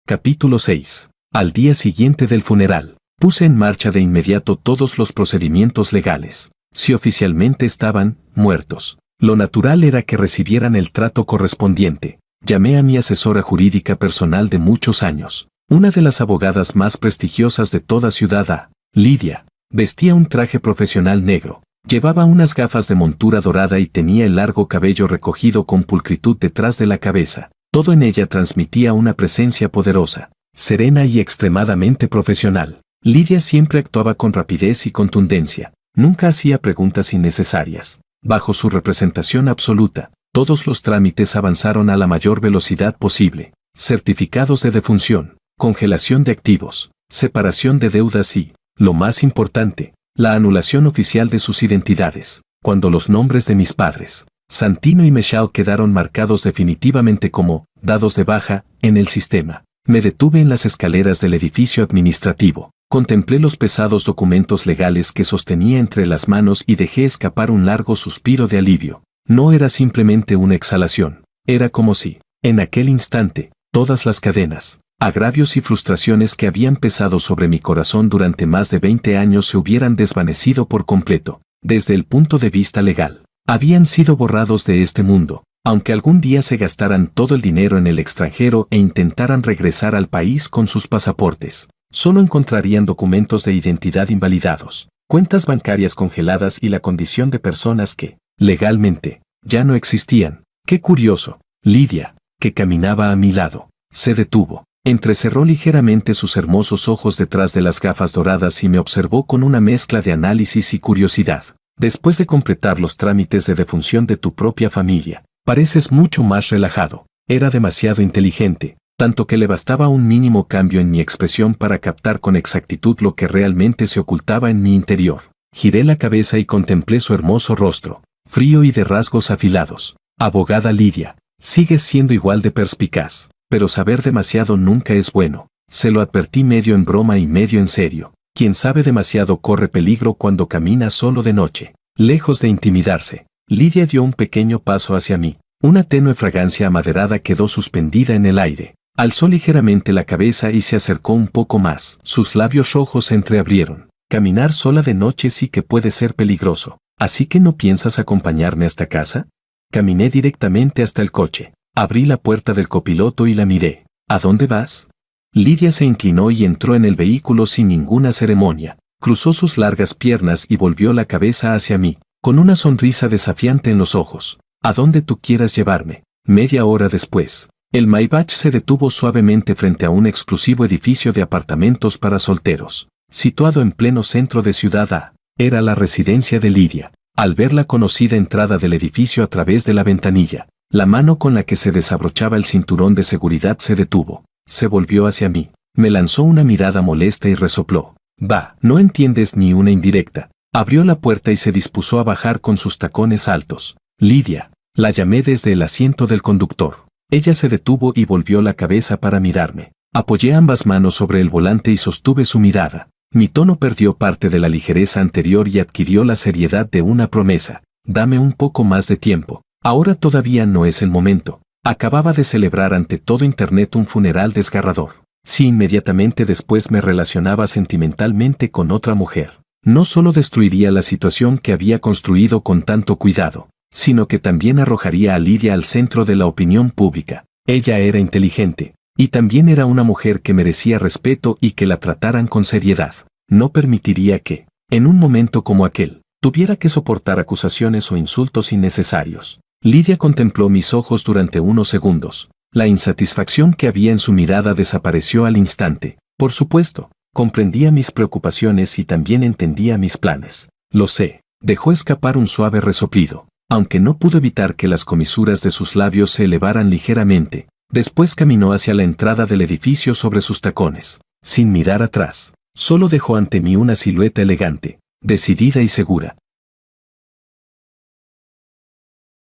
Capítulo 6. Al día siguiente del funeral, puse en marcha de inmediato todos los procedimientos legales. Si oficialmente estaban muertos, lo natural era que recibieran el trato correspondiente. Llamé a mi asesora jurídica personal de muchos años, una de las abogadas más prestigiosas de toda Ciudad A, Lidia. Vestía un traje profesional negro, llevaba unas gafas de montura dorada y tenía el largo cabello recogido con pulcritud detrás de la cabeza. Todo en ella transmitía una presencia poderosa, serena y extremadamente profesional. Lidia siempre actuaba con rapidez y contundencia, nunca hacía preguntas innecesarias. Bajo su representación absoluta, todos los trámites avanzaron a la mayor velocidad posible. Certificados de defunción, congelación de activos, separación de deudas y, lo más importante, la anulación oficial de sus identidades. Cuando los nombres de mis padres, Santino y Michelle, quedaron marcados definitivamente como dados de baja en el sistema, me detuve en las escaleras del edificio administrativo. Contemplé los pesados documentos legales que sostenía entre las manos y dejé escapar un largo suspiro de alivio. No era simplemente una exhalación, era como si, en aquel instante, todas las cadenas, agravios y frustraciones que habían pesado sobre mi corazón durante más de 20 años se hubieran desvanecido por completo. Desde el punto de vista legal, habían sido borrados de este mundo. Aunque algún día se gastaran todo el dinero en el extranjero e intentaran regresar al país con sus pasaportes, solo encontrarían documentos de identidad invalidados, cuentas bancarias congeladas y la condición de personas que, legalmente, ya no existían. ¡Qué curioso! Lidia, que caminaba a mi lado, se detuvo. Entrecerró ligeramente sus hermosos ojos detrás de las gafas doradas y me observó con una mezcla de análisis y curiosidad. Después de completar los trámites de defunción de tu propia familia, pareces mucho más relajado. Era demasiado inteligente, tanto que le bastaba un mínimo cambio en mi expresión para captar con exactitud lo que realmente se ocultaba en mi interior. Giré la cabeza y contemplé su hermoso rostro, frío y de rasgos afilados. Abogada Lidia, sigues siendo igual de perspicaz. Pero saber demasiado nunca es bueno. Se lo advertí medio en broma y medio en serio. Quien sabe demasiado corre peligro cuando camina solo de noche. Lejos de intimidarse, Lidia dio un pequeño paso hacia mí. Una tenue fragancia amaderada quedó suspendida en el aire. Alzó ligeramente la cabeza y se acercó un poco más. Sus labios rojos se entreabrieron. Caminar sola de noche sí que puede ser peligroso. ¿Así que no piensas acompañarme hasta casa? Caminé directamente hasta el coche. Abrí la puerta del copiloto y la miré. ¿A dónde vas? Lidia se inclinó y entró en el vehículo sin ninguna ceremonia. Cruzó sus largas piernas y volvió la cabeza hacia mí, con una sonrisa desafiante en los ojos. ¿A dónde tú quieras llevarme? Media hora después, el Maybach se detuvo suavemente frente a un exclusivo edificio de apartamentos para solteros, situado en pleno centro de Ciudad A. Era la residencia de Lidia. Al ver la conocida entrada del edificio a través de la ventanilla, la mano con la que se desabrochaba el cinturón de seguridad se detuvo. Se volvió hacia mí, me lanzó una mirada molesta y resopló. «Va, no entiendes ni una indirecta». Abrió la puerta y se dispuso a bajar con sus tacones altos. «Lidia», la llamé desde el asiento del conductor. Ella se detuvo y volvió la cabeza para mirarme. Apoyé ambas manos sobre el volante y sostuve su mirada. Mi tono perdió parte de la ligereza anterior y adquirió la seriedad de una promesa. «Dame un poco más de tiempo. Ahora todavía no es el momento». Acababa de celebrar ante todo Internet un funeral desgarrador. Si inmediatamente después me relacionaba sentimentalmente con otra mujer, no solo destruiría la situación que había construido con tanto cuidado, sino que también arrojaría a Lidia al centro de la opinión pública. Ella era inteligente, y también era una mujer que merecía respeto y que la trataran con seriedad. No permitiría que, en un momento como aquel, tuviera que soportar acusaciones o insultos innecesarios. Lidia contempló mis ojos durante unos segundos. La insatisfacción que había en su mirada desapareció al instante. Por supuesto, comprendía mis preocupaciones y también entendía mis planes. Lo sé, dejó escapar un suave resoplido, aunque no pudo evitar que las comisuras de sus labios se elevaran ligeramente. Después caminó hacia la entrada del edificio sobre sus tacones, sin mirar atrás. Solo dejó ante mí una silueta elegante, decidida y segura.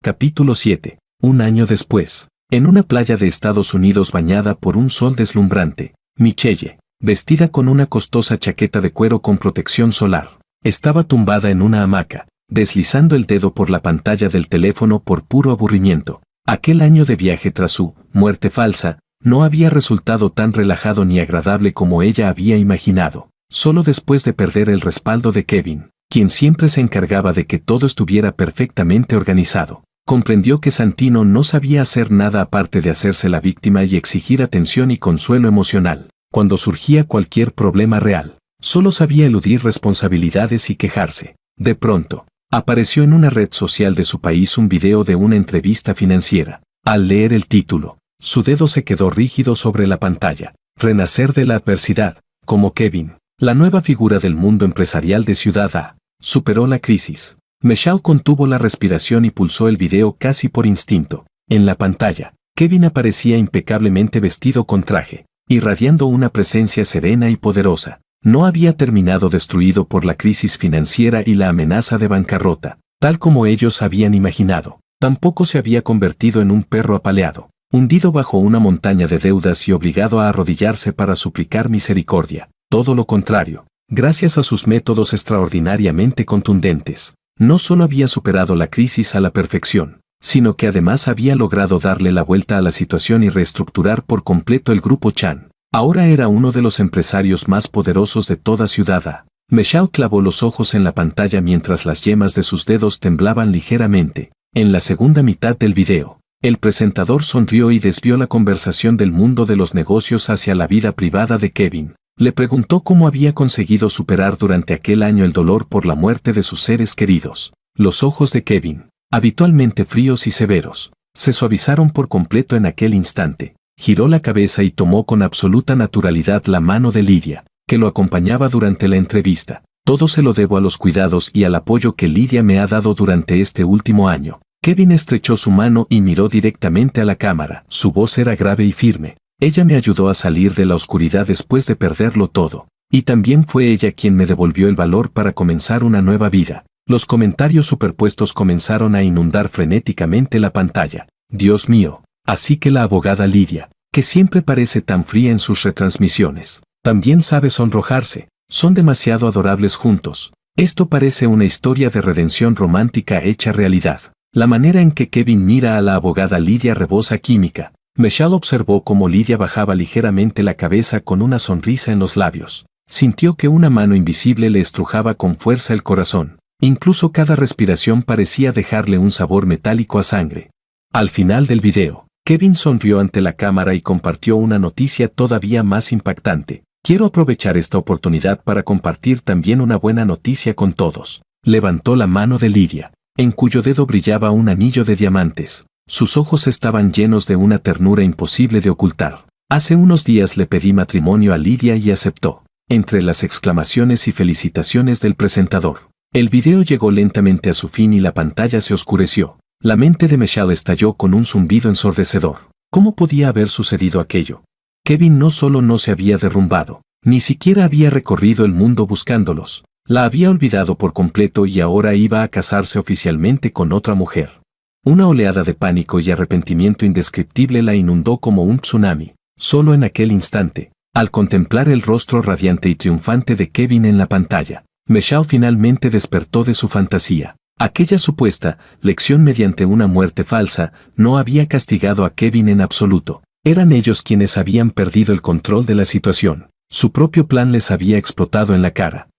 Capítulo 7. Un año después, en una playa de Estados Unidos bañada por un sol deslumbrante, Michelle, vestida con una costosa chaqueta de cuero con protección solar, estaba tumbada en una hamaca, deslizando el dedo por la pantalla del teléfono por puro aburrimiento. Aquel año de viaje tras su muerte falsa no había resultado tan relajado ni agradable como ella había imaginado. Solo después de perder el respaldo de Kevin, quien siempre se encargaba de que todo estuviera perfectamente organizado, comprendió que Santino no sabía hacer nada aparte de hacerse la víctima y exigir atención y consuelo emocional. Cuando surgía cualquier problema real, solo sabía eludir responsabilidades y quejarse. De pronto, apareció en una red social de su país un video de una entrevista financiera. Al leer el título, su dedo se quedó rígido sobre la pantalla. Renacer de la adversidad, como Kevin, la nueva figura del mundo empresarial de Ciudad A, superó la crisis. Michelle contuvo la respiración y pulsó el video casi por instinto. En la pantalla, Kevin aparecía impecablemente vestido con traje, irradiando una presencia serena y poderosa. No había terminado destruido por la crisis financiera y la amenaza de bancarrota, tal como ellos habían imaginado. Tampoco se había convertido en un perro apaleado, hundido bajo una montaña de deudas y obligado a arrodillarse para suplicar misericordia. Todo lo contrario, gracias a sus métodos extraordinariamente contundentes, no solo había superado la crisis a la perfección, sino que además había logrado darle la vuelta a la situación y reestructurar por completo el grupo Chan. Ahora era uno de los empresarios más poderosos de toda Ciudad A. Michelle clavó los ojos en la pantalla mientras las yemas de sus dedos temblaban ligeramente. En la segunda mitad del video, el presentador sonrió y desvió la conversación del mundo de los negocios hacia la vida privada de Kevin. Le preguntó cómo había conseguido superar durante aquel año el dolor por la muerte de sus seres queridos. Los ojos de Kevin, habitualmente fríos y severos, se suavizaron por completo en aquel instante. Giró la cabeza y tomó con absoluta naturalidad la mano de Lidia, que lo acompañaba durante la entrevista. Todo se lo debo a los cuidados y al apoyo que Lidia me ha dado durante este último año. Kevin estrechó su mano y miró directamente a la cámara. Su voz era grave y firme. Ella me ayudó a salir de la oscuridad después de perderlo todo. Y también fue ella quien me devolvió el valor para comenzar una nueva vida. Los comentarios superpuestos comenzaron a inundar frenéticamente la pantalla. Dios mío. Así que la abogada Lidia, que siempre parece tan fría en sus retransmisiones, también sabe sonrojarse. Son demasiado adorables juntos. Esto parece una historia de redención romántica hecha realidad. La manera en que Kevin mira a la abogada Lidia rebosa química. Michelle observó cómo Lidia bajaba ligeramente la cabeza con una sonrisa en los labios. Sintió que una mano invisible le estrujaba con fuerza el corazón. Incluso cada respiración parecía dejarle un sabor metálico a sangre. Al final del video, Kevin sonrió ante la cámara y compartió una noticia todavía más impactante. Quiero aprovechar esta oportunidad para compartir también una buena noticia con todos. Levantó la mano de Lydia, en cuyo dedo brillaba un anillo de diamantes. Sus ojos estaban llenos de una ternura imposible de ocultar. Hace unos días le pedí matrimonio a Lydia y aceptó. Entre las exclamaciones y felicitaciones del presentador, el video llegó lentamente a su fin y la pantalla se oscureció. La mente de Michelle estalló con un zumbido ensordecedor. ¿Cómo podía haber sucedido aquello? Kevin no solo no se había derrumbado, ni siquiera había recorrido el mundo buscándolos. La había olvidado por completo y ahora iba a casarse oficialmente con otra mujer. Una oleada de pánico y arrepentimiento indescriptible la inundó como un tsunami. Solo en aquel instante, al contemplar el rostro radiante y triunfante de Kevin en la pantalla, Michelle finalmente despertó de su fantasía. Aquella supuesta lección mediante una muerte falsa no había castigado a Kevin en absoluto. Eran ellos quienes habían perdido el control de la situación. Su propio plan les había explotado en la cara.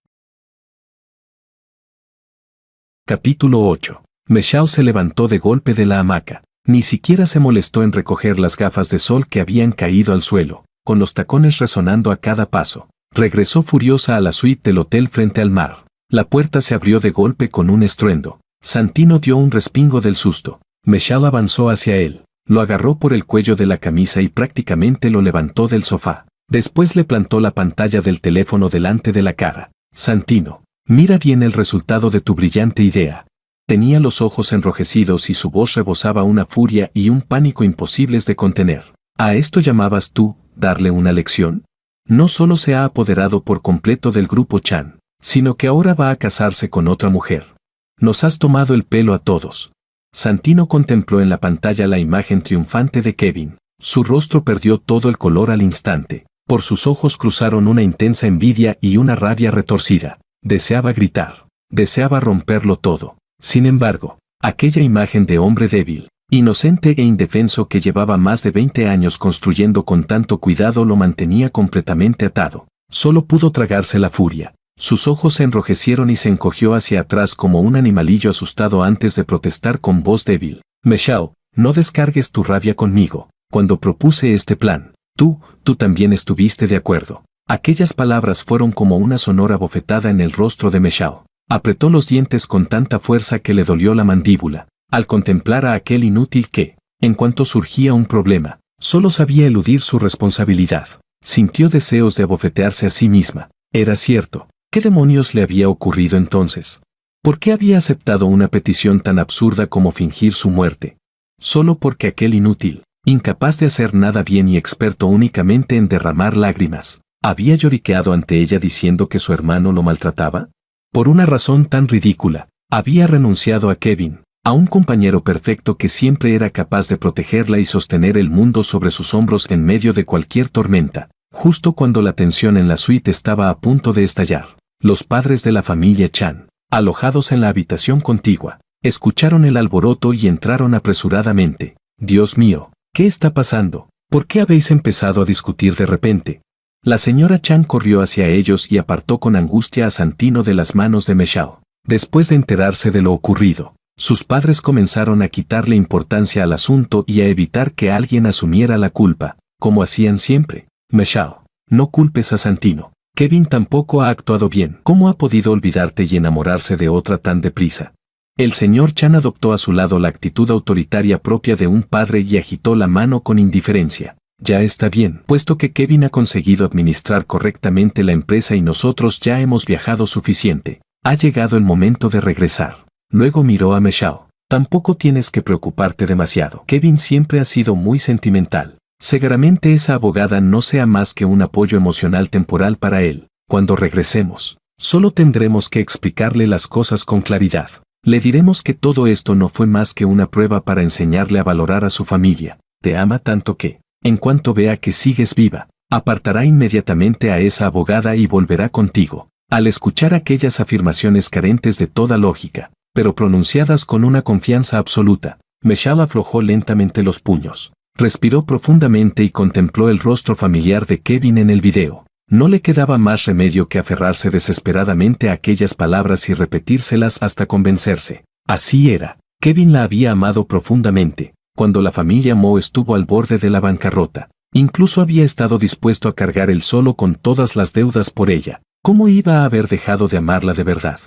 Capítulo 8. Michelle se levantó de golpe de la hamaca. Ni siquiera se molestó en recoger las gafas de sol que habían caído al suelo, con los tacones resonando a cada paso. Regresó furiosa a la suite del hotel frente al mar. La puerta se abrió de golpe con un estruendo. Santino dio un respingo del susto. Michelle avanzó hacia él, lo agarró por el cuello de la camisa y prácticamente lo levantó del sofá. Después le plantó la pantalla del teléfono delante de la cara. Santino, mira bien el resultado de tu brillante idea. Tenía los ojos enrojecidos y su voz rebosaba una furia y un pánico imposibles de contener. ¿A esto llamabas tú, darle una lección? No solo se ha apoderado por completo del grupo Chan, sino que ahora va a casarse con otra mujer. Nos has tomado el pelo a todos. Santino contempló en la pantalla la imagen triunfante de Kevin. Su rostro perdió todo el color al instante. Por sus ojos cruzaron una intensa envidia y una rabia retorcida. Deseaba gritar. Deseaba romperlo todo. Sin embargo, aquella imagen de hombre débil, inocente e indefenso que llevaba más de 20 años construyendo con tanto cuidado lo mantenía completamente atado. Solo pudo tragarse la furia. Sus ojos se enrojecieron y se encogió hacia atrás como un animalillo asustado antes de protestar con voz débil. Michelle, no descargues tu rabia conmigo. Cuando propuse este plan, tú también estuviste de acuerdo. Aquellas palabras fueron como una sonora bofetada en el rostro de Michelle. Apretó los dientes con tanta fuerza que le dolió la mandíbula, al contemplar a aquel inútil que, en cuanto surgía un problema, solo sabía eludir su responsabilidad. Sintió deseos de abofetearse a sí misma. Era cierto. ¿Qué demonios le había ocurrido entonces? ¿Por qué había aceptado una petición tan absurda como fingir su muerte? Solo porque aquel inútil, incapaz de hacer nada bien y experto únicamente en derramar lágrimas, había lloriqueado ante ella diciendo que su hermano lo maltrataba. Por una razón tan ridícula, había renunciado a Kevin, a un compañero perfecto que siempre era capaz de protegerla y sostener el mundo sobre sus hombros en medio de cualquier tormenta, justo cuando la tensión en la suite estaba a punto de estallar. Los padres de la familia Chan, alojados en la habitación contigua, escucharon el alboroto y entraron apresuradamente. Dios mío, ¿qué está pasando? ¿Por qué habéis empezado a discutir de repente? La señora Chan corrió hacia ellos y apartó con angustia a Santino de las manos de Michelle. Después de enterarse de lo ocurrido, sus padres comenzaron a quitarle importancia al asunto y a evitar que alguien asumiera la culpa, como hacían siempre. Michelle, no culpes a Santino. Kevin tampoco ha actuado bien. ¿Cómo ha podido olvidarte y enamorarse de otra tan deprisa? El señor Chan adoptó a su lado la actitud autoritaria propia de un padre y agitó la mano con indiferencia. Ya está bien, puesto que Kevin ha conseguido administrar correctamente la empresa y nosotros ya hemos viajado suficiente. Ha llegado el momento de regresar. Luego miró a Michelle. Tampoco tienes que preocuparte demasiado. Kevin siempre ha sido muy sentimental. Seguramente esa abogada no sea más que un apoyo emocional temporal para él. Cuando regresemos, solo tendremos que explicarle las cosas con claridad. Le diremos que todo esto no fue más que una prueba para enseñarle a valorar a su familia. Te ama tanto que, en cuanto vea que sigues viva, apartará inmediatamente a esa abogada y volverá contigo. Al escuchar aquellas afirmaciones carentes de toda lógica, pero pronunciadas con una confianza absoluta, Michelle aflojó lentamente los puños. Respiró profundamente y contempló el rostro familiar de Kevin en el video. No le quedaba más remedio que aferrarse desesperadamente a aquellas palabras y repetírselas hasta convencerse. Así era. Kevin la había amado profundamente. Cuando la familia Moe estuvo al borde de la bancarrota, incluso había estado dispuesto a cargar él solo con todas las deudas por ella. ¿Cómo iba a haber dejado de amarla de verdad?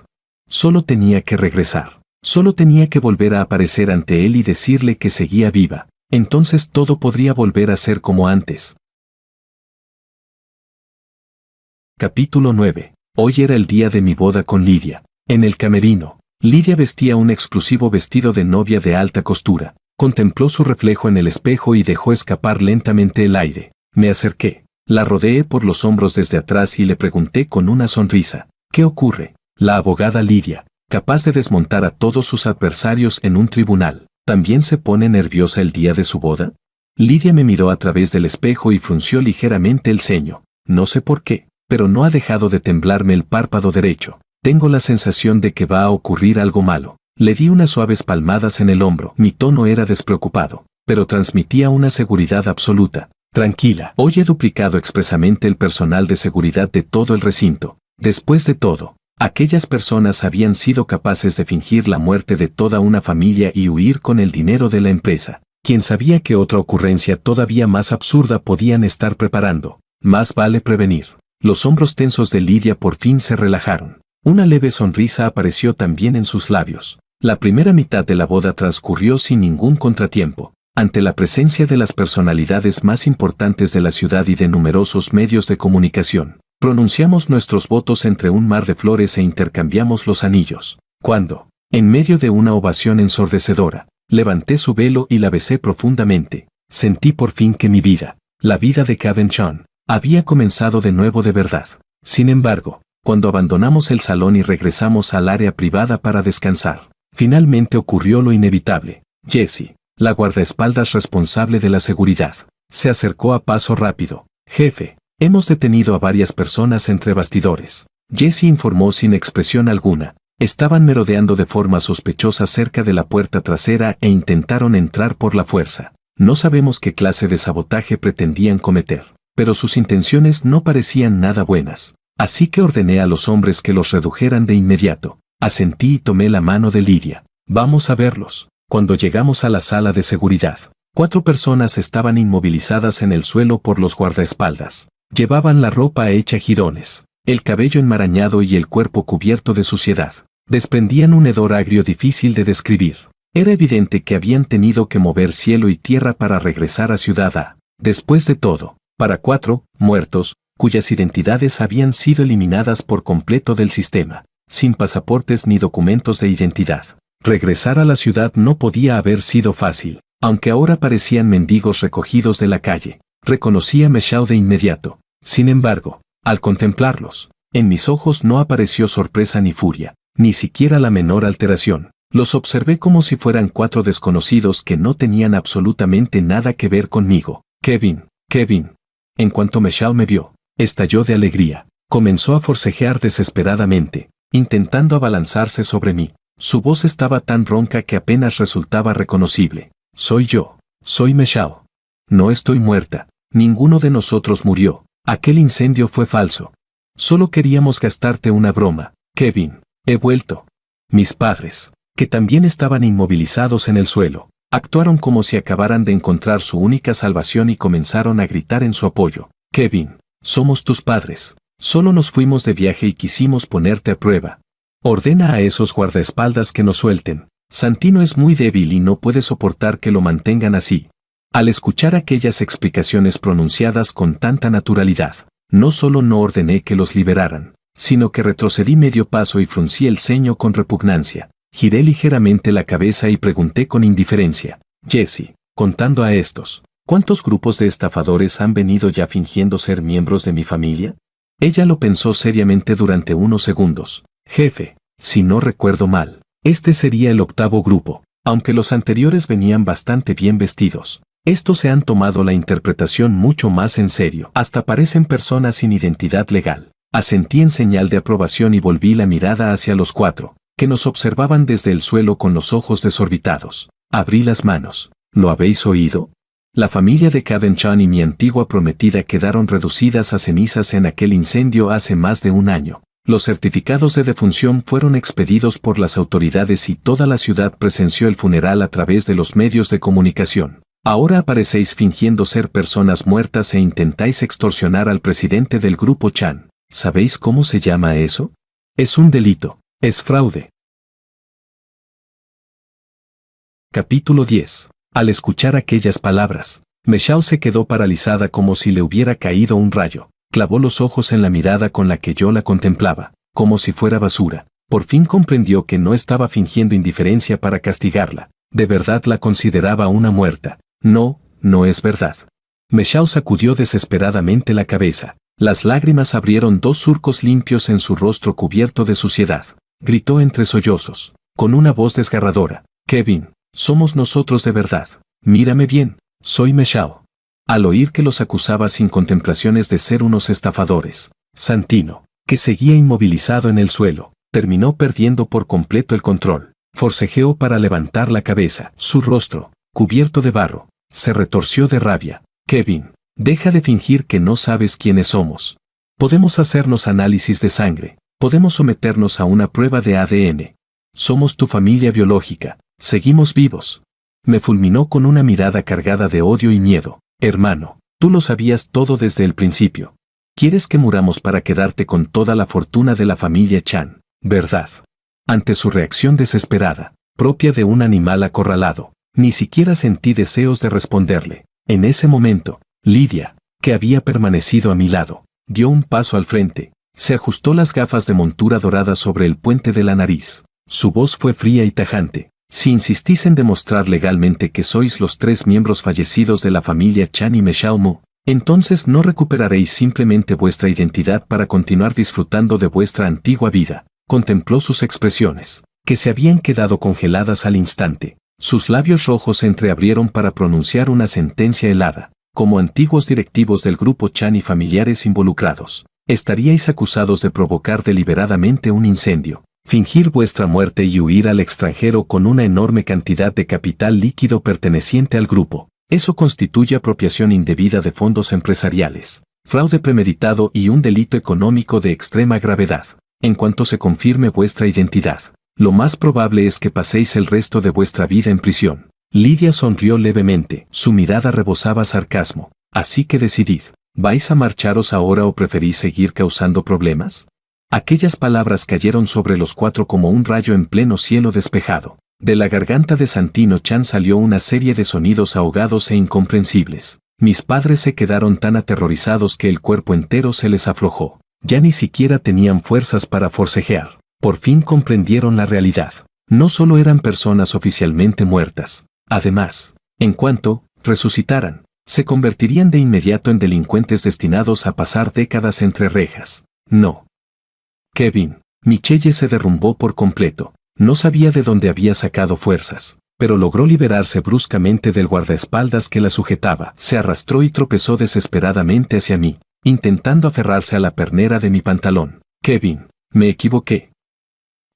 Solo tenía que regresar. Solo tenía que volver a aparecer ante él y decirle que seguía viva. Entonces todo podría volver a ser como antes. Capítulo 9. Hoy era el día de mi boda con Lydia. En el camerino, Lydia vestía un exclusivo vestido de novia de alta costura. Contempló su reflejo en el espejo y dejó escapar lentamente el aire. Me acerqué. La rodeé por los hombros desde atrás y le pregunté con una sonrisa. ¿Qué ocurre? La abogada Lydia, capaz de desmontar a todos sus adversarios en un tribunal, ¿también se pone nerviosa el día de su boda? Lydia me miró a través del espejo y frunció ligeramente el ceño. No sé por qué, pero no ha dejado de temblarme el párpado derecho. Tengo la sensación de que va a ocurrir algo malo. Le di unas suaves palmadas en el hombro. Mi tono era despreocupado, pero transmitía una seguridad absoluta. Tranquila, hoy he duplicado expresamente el personal de seguridad de todo el recinto. Después de todo, aquellas personas habían sido capaces de fingir la muerte de toda una familia y huir con el dinero de la empresa. ¿Quién sabía que otra ocurrencia todavía más absurda podían estar preparando? Más vale prevenir. Los hombros tensos de Lydia por fin se relajaron. Una leve sonrisa apareció también en sus labios. La primera mitad de la boda transcurrió sin ningún contratiempo. Ante la presencia de las personalidades más importantes de la ciudad y de numerosos medios de comunicación, pronunciamos nuestros votos entre un mar de flores e intercambiamos los anillos. Cuando, en medio de una ovación ensordecedora, levanté su velo y la besé profundamente, sentí por fin que mi vida, la vida de Kevin Chun, había comenzado de nuevo de verdad. Sin embargo, cuando abandonamos el salón y regresamos al área privada para descansar, finalmente ocurrió lo inevitable. Jessie, la guardaespaldas responsable de la seguridad, se acercó a paso rápido. Jefe, hemos detenido a varias personas entre bastidores. Jessie informó sin expresión alguna. Estaban merodeando de forma sospechosa cerca de la puerta trasera e intentaron entrar por la fuerza. No sabemos qué clase de sabotaje pretendían cometer, pero sus intenciones no parecían nada buenas. Así que ordené a los hombres que los redujeran de inmediato. Asentí y tomé la mano de Lydia. Vamos a verlos. Cuando llegamos a la sala de seguridad, 4 personas estaban inmovilizadas en el suelo por los guardaespaldas. Llevaban la ropa hecha jirones, el cabello enmarañado y el cuerpo cubierto de suciedad. Desprendían un hedor agrio difícil de describir. Era evidente que habían tenido que mover cielo y tierra para regresar a Ciudad A. Después de todo, para 4 muertos, cuyas identidades habían sido eliminadas por completo del sistema, sin pasaportes ni documentos de identidad. Regresar a la ciudad no podía haber sido fácil, aunque ahora parecían mendigos recogidos de la calle. Reconocí a Michelle de inmediato. Sin embargo, al contemplarlos, en mis ojos no apareció sorpresa ni furia, ni siquiera la menor alteración. Los observé como si fueran 4 desconocidos que no tenían absolutamente nada que ver conmigo. Kevin. En cuanto Michelle me vio, estalló de alegría. Comenzó a forcejear desesperadamente, intentando abalanzarse sobre mí. Su voz estaba tan ronca que apenas resultaba reconocible. Soy yo. Soy Michelle. No estoy muerta. Ninguno de nosotros murió. Aquel incendio fue falso. Solo queríamos gastarte una broma. Kevin, he vuelto. Mis padres, que también estaban inmovilizados en el suelo, actuaron como si acabaran de encontrar su única salvación y comenzaron a gritar en su apoyo. Kevin, somos tus padres. Solo nos fuimos de viaje y quisimos ponerte a prueba. Ordena a esos guardaespaldas que nos suelten. Santino es muy débil y no puede soportar que lo mantengan así. Al escuchar aquellas explicaciones pronunciadas con tanta naturalidad, no solo no ordené que los liberaran, sino que retrocedí medio paso y fruncí el ceño con repugnancia. Giré ligeramente la cabeza y pregunté con indiferencia. Jessie, contando a estos, ¿cuántos grupos de estafadores han venido ya fingiendo ser miembros de mi familia? Ella lo pensó seriamente durante unos segundos. Jefe, si no recuerdo mal, este sería el 8º grupo, aunque los anteriores venían bastante bien vestidos. Estos se han tomado la interpretación mucho más en serio. Hasta parecen personas sin identidad legal. Asentí en señal de aprobación y volví la mirada hacia los 4, que nos observaban desde el suelo con los ojos desorbitados. Abrí las manos. ¿Lo habéis oído? La familia de Caden Chan y mi antigua prometida quedaron reducidas a cenizas en aquel incendio hace más de un año. Los certificados de defunción fueron expedidos por las autoridades y toda la ciudad presenció el funeral a través de los medios de comunicación. Ahora aparecéis fingiendo ser personas muertas e intentáis extorsionar al presidente del grupo Chan. ¿Sabéis cómo se llama eso? Es un delito. Es fraude. Capítulo 10. Al escuchar aquellas palabras, Meshao se quedó paralizada como si le hubiera caído un rayo. Clavó los ojos en la mirada con la que yo la contemplaba, como si fuera basura. Por fin comprendió que no estaba fingiendo indiferencia para castigarla. De verdad la consideraba una muerta. No, no es verdad. Meshao sacudió desesperadamente la cabeza. Las lágrimas abrieron dos surcos limpios en su rostro cubierto de suciedad. Gritó entre sollozos, con una voz desgarradora: Kevin, somos nosotros de verdad. Mírame bien, soy Meshao. Al oír que los acusaba sin contemplaciones de ser unos estafadores, Santino, que seguía inmovilizado en el suelo, terminó perdiendo por completo el control. Forcejeó para levantar la cabeza. Su rostro, cubierto de barro, se retorció de rabia. Kevin, deja de fingir que no sabes quiénes somos. Podemos hacernos análisis de sangre. Podemos someternos a una prueba de ADN. Somos tu familia biológica. Seguimos vivos. Me fulminó con una mirada cargada de odio y miedo. Hermano, tú lo sabías todo desde el principio. Quieres que muramos para quedarte con toda la fortuna de la familia Chan, ¿verdad? Ante su reacción desesperada, propia de un animal acorralado, ni siquiera sentí deseos de responderle. En ese momento, Lidia, que había permanecido a mi lado, dio un paso al frente, se ajustó las gafas de montura dorada sobre el puente de la nariz. Su voz fue fría y tajante. Si insistís en demostrar legalmente que sois los 3 miembros fallecidos de la familia Chan y Meshao Mo, entonces no recuperaréis simplemente vuestra identidad para continuar disfrutando de vuestra antigua vida. Contempló sus expresiones, que se habían quedado congeladas al instante. Sus labios rojos se entreabrieron para pronunciar una sentencia helada. Como antiguos directivos del grupo Chan y familiares involucrados, estaríais acusados de provocar deliberadamente un incendio, fingir vuestra muerte y huir al extranjero con una enorme cantidad de capital líquido perteneciente al grupo. Eso constituye apropiación indebida de fondos empresariales, fraude premeditado y un delito económico de extrema gravedad. En cuanto se confirme vuestra identidad, lo más probable es que paséis el resto de vuestra vida en prisión. Lidia sonrió levemente, su mirada rebosaba sarcasmo. Así que decidid, ¿vais a marcharos ahora o preferís seguir causando problemas? Aquellas palabras cayeron sobre los 4 como un rayo en pleno cielo despejado. De la garganta de Santino Chan salió una serie de sonidos ahogados e incomprensibles. Mis padres se quedaron tan aterrorizados que el cuerpo entero se les aflojó. Ya ni siquiera tenían fuerzas para forcejear. Por fin comprendieron la realidad. No solo eran personas oficialmente muertas. Además, en cuanto resucitaran, se convertirían de inmediato en delincuentes destinados a pasar décadas entre rejas. No. Kevin, Michelle se derrumbó por completo. No sabía de dónde había sacado fuerzas, pero logró liberarse bruscamente del guardaespaldas que la sujetaba. Se arrastró y tropezó desesperadamente hacia mí, intentando aferrarse a la pernera de mi pantalón. Kevin, me equivoqué.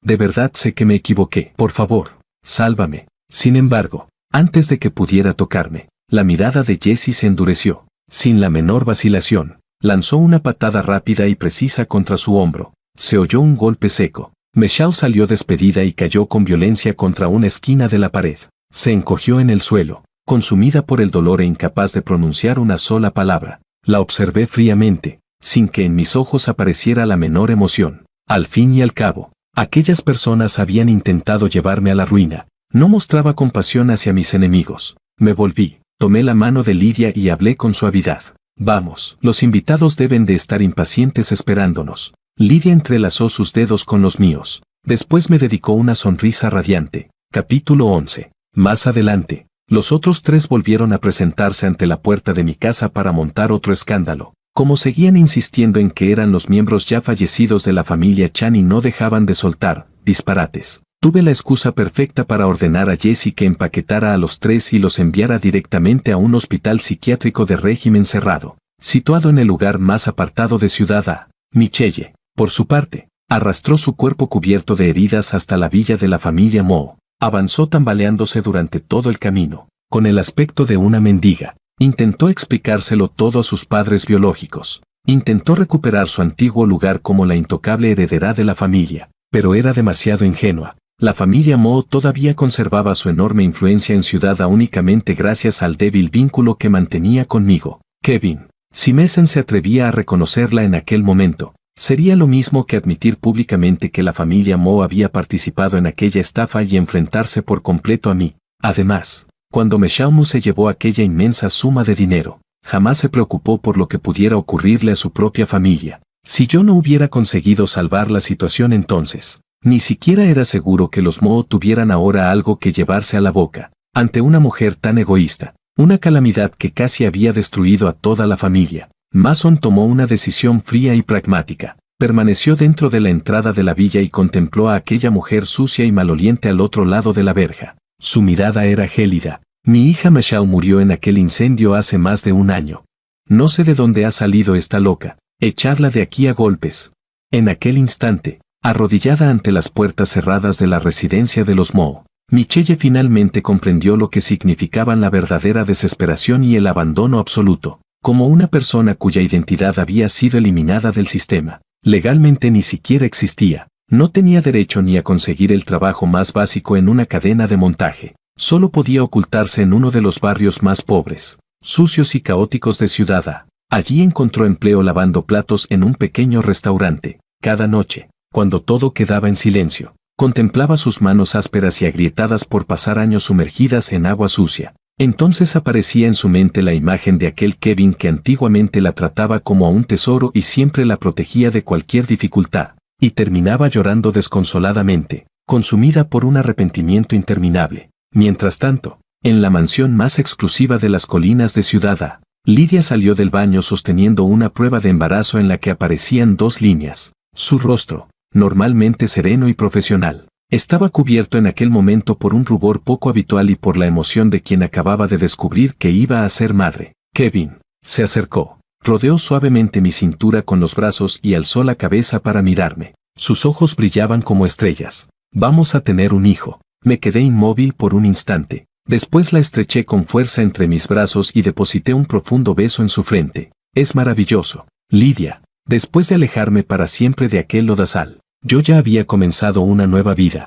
De verdad sé que me equivoqué. Por favor, sálvame. Sin embargo, antes de que pudiera tocarme, la mirada de Jessie se endureció. Sin la menor vacilación, lanzó una patada rápida y precisa contra su hombro. Se oyó un golpe seco. Meshao salió despedida y cayó con violencia contra una esquina de la pared. Se encogió en el suelo, consumida por el dolor e incapaz de pronunciar una sola palabra. La observé fríamente, sin que en mis ojos apareciera la menor emoción. Al fin y al cabo, aquellas personas habían intentado llevarme a la ruina. No mostraba compasión hacia mis enemigos. Me volví, tomé la mano de Lidia y hablé con suavidad. Vamos, los invitados deben de estar impacientes esperándonos. Lidia entrelazó sus dedos con los míos. Después me dedicó una sonrisa radiante. Capítulo 11. Más adelante, los otros 3 volvieron a presentarse ante la puerta de mi casa para montar otro escándalo. Como seguían insistiendo en que eran los miembros ya fallecidos de la familia Chan y no dejaban de soltar disparates, tuve la excusa perfecta para ordenar a Jessie que empaquetara a los 3 y los enviara directamente a un hospital psiquiátrico de régimen cerrado, situado en el lugar más apartado de Ciudad A. Michelle, por su parte, arrastró su cuerpo cubierto de heridas hasta la villa de la familia Mo. Avanzó tambaleándose durante todo el camino, con el aspecto de una mendiga. Intentó explicárselo todo a sus padres biológicos. Intentó recuperar su antiguo lugar como la intocable heredera de la familia, pero era demasiado ingenua. La familia Mo todavía conservaba su enorme influencia en Ciudad A únicamente gracias al débil vínculo que mantenía conmigo, Kevin. Si Mason se atrevía a reconocerla en aquel momento, sería lo mismo que admitir públicamente que la familia Mo había participado en aquella estafa y enfrentarse por completo a mí. Además, cuando Meshaumu se llevó aquella inmensa suma de dinero, jamás se preocupó por lo que pudiera ocurrirle a su propia familia. Si yo no hubiera conseguido salvar la situación entonces, ni siquiera era seguro que los Mo tuvieran ahora algo que llevarse a la boca, ante una mujer tan egoísta, una calamidad que casi había destruido a toda la familia. Mason tomó una decisión fría y pragmática. Permaneció dentro de la entrada de la villa y contempló a aquella mujer sucia y maloliente al otro lado de la verja. Su mirada era gélida. Mi hija Michelle murió en aquel incendio hace más de un año. No sé de dónde ha salido esta loca. Echarla de aquí a golpes. En aquel instante, arrodillada ante las puertas cerradas de la residencia de los Mo, Michelle finalmente comprendió lo que significaban la verdadera desesperación y el abandono absoluto. Como una persona cuya identidad había sido eliminada del sistema, legalmente ni siquiera existía, no tenía derecho ni a conseguir el trabajo más básico en una cadena de montaje, solo podía ocultarse en uno de los barrios más pobres, sucios y caóticos de Ciudad A. Allí encontró empleo lavando platos en un pequeño restaurante. Cada noche, cuando todo quedaba en silencio, contemplaba sus manos ásperas y agrietadas por pasar años sumergidas en agua sucia. Entonces aparecía en su mente la imagen de aquel Kevin que antiguamente la trataba como a un tesoro y siempre la protegía de cualquier dificultad, y terminaba llorando desconsoladamente, consumida por un arrepentimiento interminable. Mientras tanto, en la mansión más exclusiva de las colinas de Ciudad A, Lidia salió del baño sosteniendo una prueba de embarazo en la que aparecían 2 líneas. Su rostro, normalmente sereno y profesional, estaba cubierto en aquel momento por un rubor poco habitual y por la emoción de quien acababa de descubrir que iba a ser madre. Kevin se acercó, rodeó suavemente mi cintura con los brazos y alzó la cabeza para mirarme. Sus ojos brillaban como estrellas. Vamos a tener un hijo. Me quedé inmóvil por un instante. Después la estreché con fuerza entre mis brazos y deposité un profundo beso en su frente. Es maravilloso, Lidia. Después de alejarme para siempre de aquel lodazal, yo ya había comenzado una nueva vida.